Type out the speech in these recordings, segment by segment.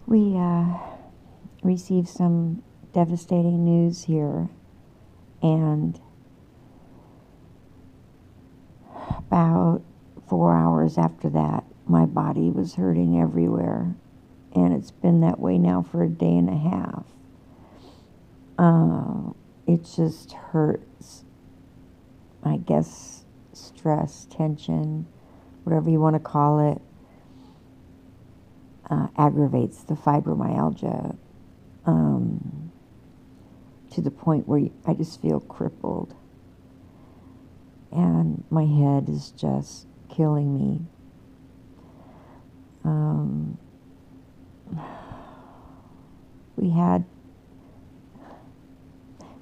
We received some devastating news here, and about 4 hours after that, my body was hurting everywhere, and it's been that way now for a day and a half. It just hurts. I guess stress, tension, whatever you want to call it, aggravates the fibromyalgia to the point where I just feel crippled. And my head is just killing me.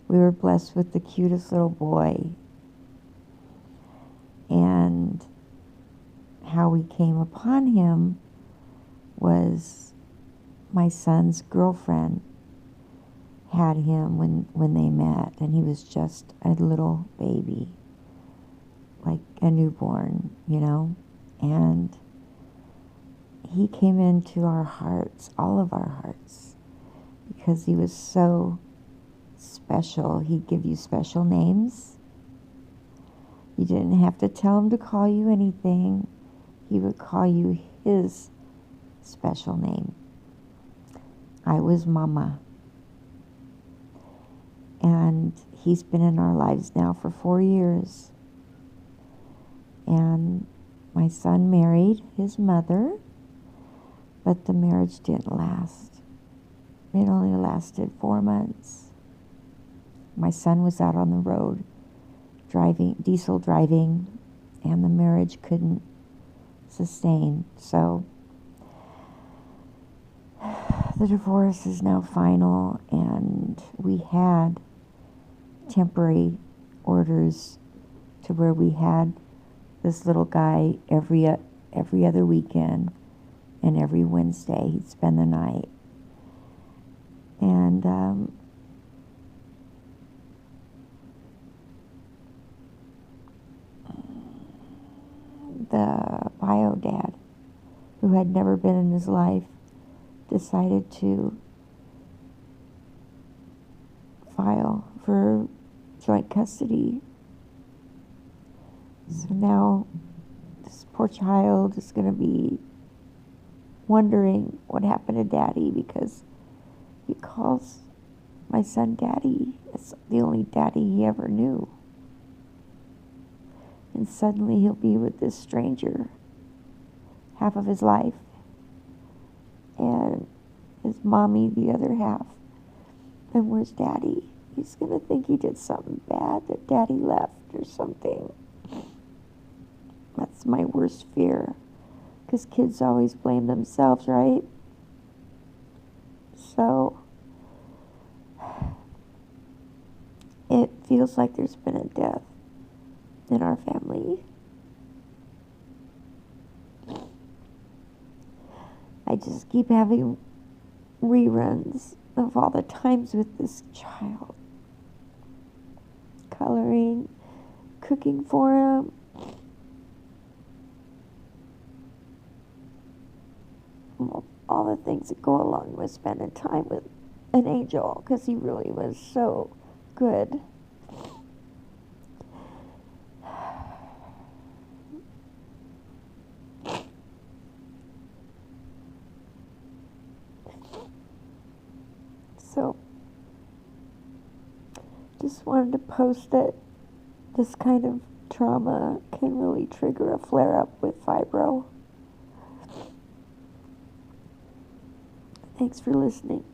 We were blessed with the cutest little boy. And how we came upon him was my son's girlfriend had him when they met, and he was just a little baby, like a newborn, and he came into our hearts, all of our hearts, because he was so special. He'd give you special names. You didn't have to tell him to call you anything. He would call you his special name. I was Mama. And he's been in our lives now for 4 years. And my son married his mother, but the marriage didn't last. It only lasted 4 months. My son was out on the road diesel driving, and the marriage couldn't sustain. So the divorce is now final, and we had temporary orders to where we had this little guy every other weekend, and every Wednesday he'd spend the night. And the bio dad, who had never been in his life, decided to file for joint custody. So now this poor child is going to be wondering what happened to Daddy, because he calls my son Daddy. It's the only Daddy he ever knew. And suddenly he'll be with this stranger half of his life, and his mommy the other half. And where's Daddy? He's going to think he did something bad, that Daddy left or something. That's my worst fear, because kids always blame themselves, right? So it feels like there's been a death in our family. I just keep having reruns of all the times with this child. Coloring, cooking for him. All the things that go along with spending time with an angel, because he really was so good. So, just wanted to post that this kind of trauma can really trigger a flare-up with fibro. Thanks for listening.